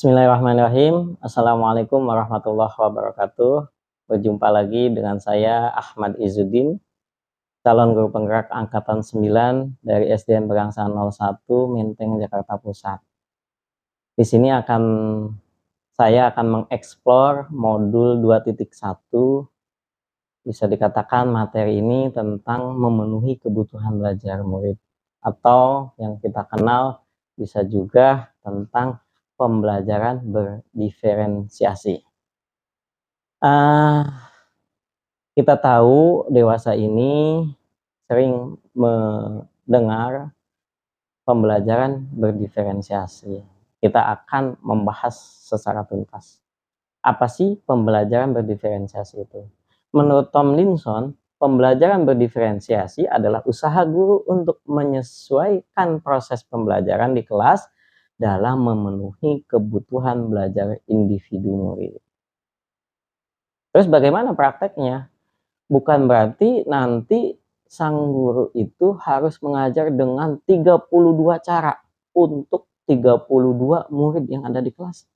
Bismillahirrahmanirrahim. Assalamualaikum warahmatullahi wabarakatuh. Berjumpa lagi dengan saya Ahmad Izzuddin, calon guru penggerak angkatan 9 dari SDN Pegangsaan 01 Menteng Jakarta Pusat. Di sini saya akan mengeksplor modul 2.1. Bisa dikatakan materi ini tentang memenuhi kebutuhan belajar murid, atau yang kita kenal bisa juga tentang pembelajaran berdiferensiasi. Kita tahu dewasa ini sering mendengar pembelajaran berdiferensiasi. Kita akan membahas secara tuntas. Apa sih pembelajaran berdiferensiasi itu? Menurut Tomlinson, pembelajaran berdiferensiasi adalah usaha guru untuk menyesuaikan proses pembelajaran di kelas dalam memenuhi kebutuhan belajar individu murid. Terus bagaimana prakteknya? Bukan berarti nanti sang guru itu harus mengajar dengan 32 cara untuk 32 murid yang ada di kelas.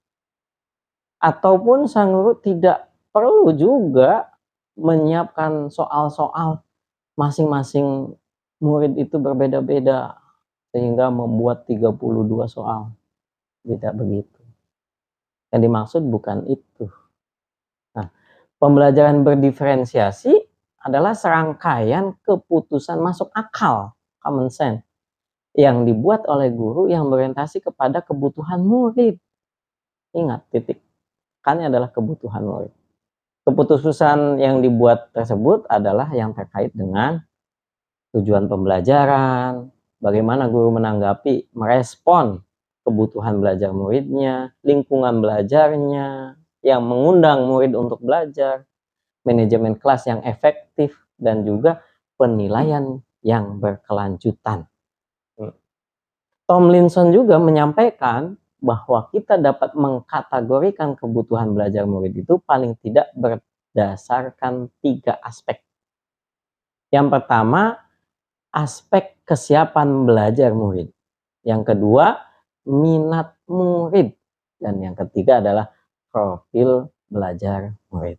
Ataupun sang guru tidak perlu juga menyiapkan soal-soal masing-masing murid itu berbeda-beda sehingga membuat 32 soal. Tidak begitu. Yang dimaksud bukan itu. Nah, pembelajaran berdiferensiasi adalah serangkaian keputusan masuk akal, common sense, yang dibuat oleh guru yang berorientasi kepada kebutuhan murid. Ingat, titik tekannya adalah kebutuhan murid. Keputusan yang dibuat tersebut adalah yang terkait dengan tujuan pembelajaran, bagaimana guru menanggapi, merespon kebutuhan belajar muridnya, lingkungan belajarnya, yang mengundang murid untuk belajar, manajemen kelas yang efektif, dan juga penilaian yang berkelanjutan. Tomlinson juga menyampaikan bahwa kita dapat mengkategorikan kebutuhan belajar murid itu paling tidak berdasarkan 3 aspek. Yang pertama, aspek kesiapan belajar murid. Yang kedua, minat murid. Dan yang ketiga adalah profil belajar murid.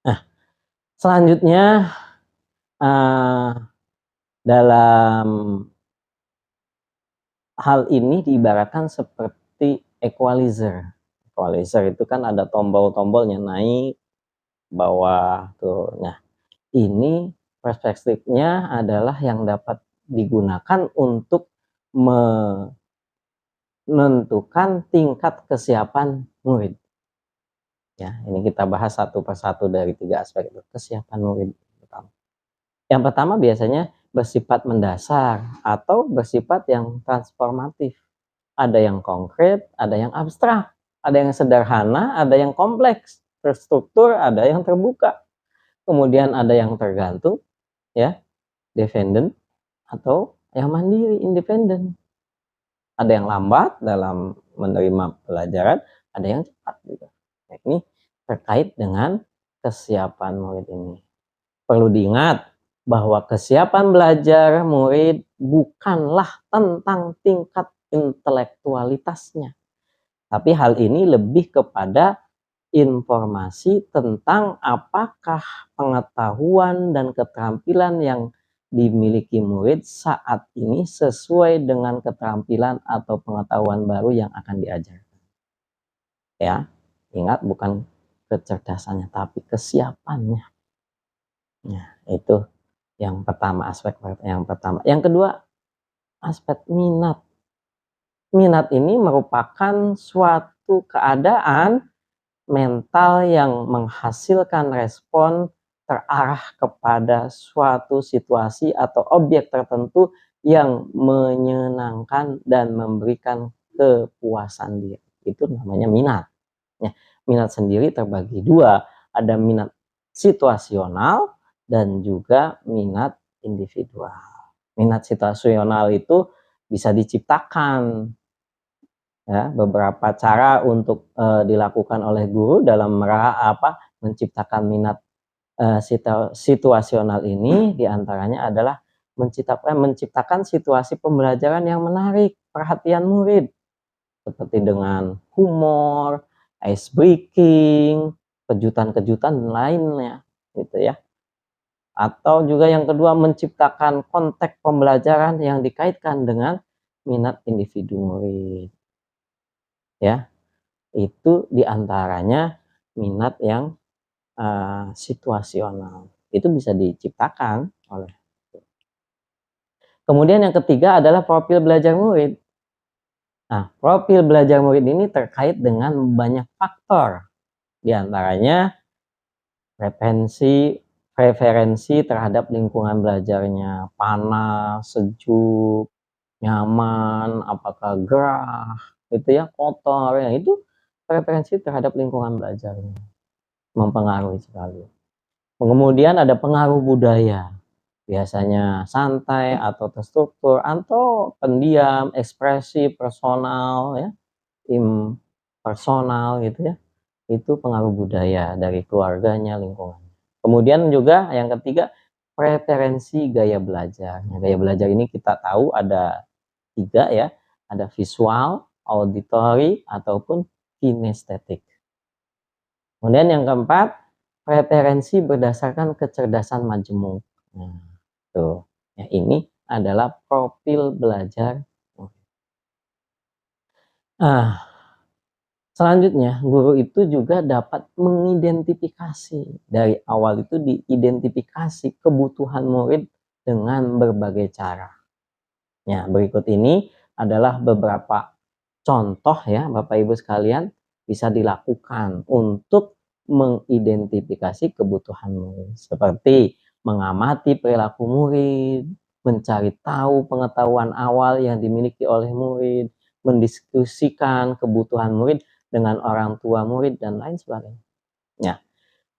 Nah, selanjutnya dalam hal ini diibaratkan seperti equalizer. Equalizer itu kan ada tombol-tombolnya, naik, bawah, tuh. Nah, ini perspektifnya adalah yang dapat digunakan untuk menentukan tingkat kesiapan murid. Ya, ini kita bahas satu persatu dari 3 aspek itu. Kesiapan murid pertama. Yang pertama biasanya bersifat mendasar atau bersifat yang transformatif. Ada yang konkret, ada yang abstrak, ada yang sederhana, ada yang kompleks, terstruktur, ada yang terbuka. Kemudian ada yang tergantung, ya, dependent, atau yang mandiri, independen. Ada yang lambat dalam menerima pelajaran, ada yang cepat juga. Nah, ini terkait dengan kesiapan murid ini. Perlu diingat bahwa kesiapan belajar murid bukanlah tentang tingkat intelektualitasnya. Tapi hal ini lebih kepada informasi tentang apakah pengetahuan dan keterampilan yang dimiliki murid saat ini sesuai dengan keterampilan atau pengetahuan baru yang akan diajarkan. Ya, ingat bukan kecerdasannya tapi kesiapannya. Nah, itu yang pertama, aspek yang pertama. Yang kedua, aspek minat. Minat ini merupakan suatu keadaan mental yang menghasilkan respon terarah kepada suatu situasi atau objek tertentu yang menyenangkan dan memberikan kepuasan diri. Itu namanya minat. Ya, minat sendiri terbagi 2. Ada minat situasional dan juga minat individual. Minat situasional itu bisa diciptakan, ya, beberapa cara untuk dilakukan oleh guru dalam menciptakan minat situasional ini. Diantaranya adalah menciptakan situasi pembelajaran yang menarik perhatian murid. seperti dengan humor, ice breaking, kejutan-kejutan lainnya, gitu ya. Atau juga yang kedua, menciptakan konteks pembelajaran yang dikaitkan dengan minat individu murid. Ya, itu diantaranya minat yang situasional. Itu bisa diciptakan oleh. Kemudian yang ketiga adalah profil belajar murid. Nah, profil belajar murid ini terkait dengan banyak faktor. Di antaranya preferensi terhadap lingkungan belajarnya, panas, sejuk, nyaman, apakah gerah, gitu ya, kotor, ya itu preferensi terhadap lingkungan belajarnya mempengaruhi sekali. Kemudian ada pengaruh budaya, biasanya santai atau terstruktur atau pendiam, ekspresif, personal, ya, impersonal gitu ya. Itu pengaruh budaya dari keluarganya, lingkungan. Kemudian juga yang ketiga, preferensi gaya belajar. Nah, gaya belajar ini kita tahu ada 3 ya, ada visual, auditory, ataupun kinestetik. Kemudian yang keempat, preferensi berdasarkan kecerdasan majemuk. Nah, tuh. Ya, ini adalah profil belajar. Nah, selanjutnya, guru itu juga dapat mengidentifikasi. Dari awal itu diidentifikasi kebutuhan murid dengan berbagai cara. Ya, berikut ini adalah beberapa contoh ya Bapak Ibu sekalian bisa dilakukan untuk mengidentifikasi kebutuhan murid. Seperti mengamati perilaku murid, mencari tahu pengetahuan awal yang dimiliki oleh murid, mendiskusikan kebutuhan murid dengan orang tua murid, dan lain sebagainya. Ya,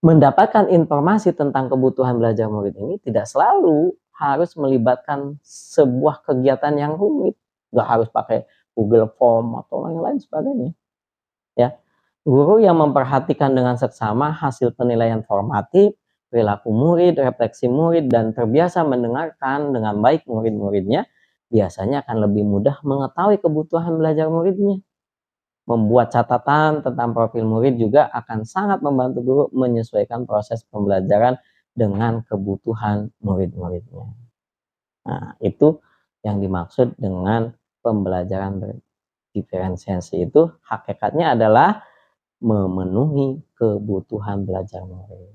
mendapatkan informasi tentang kebutuhan belajar murid ini tidak selalu harus melibatkan sebuah kegiatan yang rumit. Nggak harus pakai Google Form atau lain-lain sebagainya. Ya, guru yang memperhatikan dengan seksama hasil penilaian formatif, perilaku murid, refleksi murid, dan terbiasa mendengarkan dengan baik murid-muridnya, biasanya akan lebih mudah mengetahui kebutuhan belajar muridnya. Membuat catatan tentang profil murid juga akan sangat membantu guru menyesuaikan proses pembelajaran dengan kebutuhan murid-muridnya. Nah, itu yang dimaksud dengan pembelajaran berdiferensiasi. Itu hakikatnya adalah memenuhi kebutuhan belajar murid.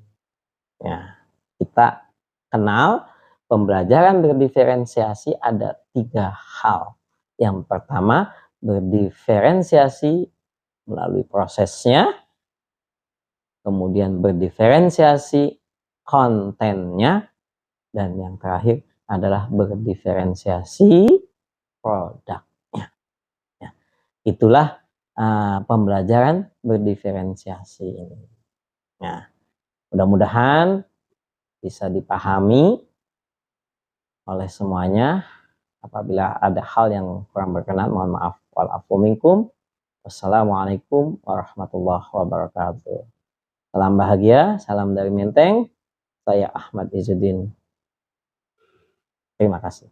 Ya, kita kenal pembelajaran berdiferensiasi ada 3 hal. Yang pertama, berdiferensiasi melalui prosesnya, kemudian berdiferensiasi kontennya, dan yang terakhir adalah berdiferensiasi produknya. Ya, itulah pembelajaran berdiferensiasi ini. Nah, mudah-mudahan bisa dipahami oleh semuanya. Apabila ada hal yang kurang berkenan, mohon maaf. Walafu minkum. Wassalamualaikum warahmatullahi wabarakatuh. Salam bahagia, salam dari Menteng. Saya Ahmad Izzuddin. Terima kasih.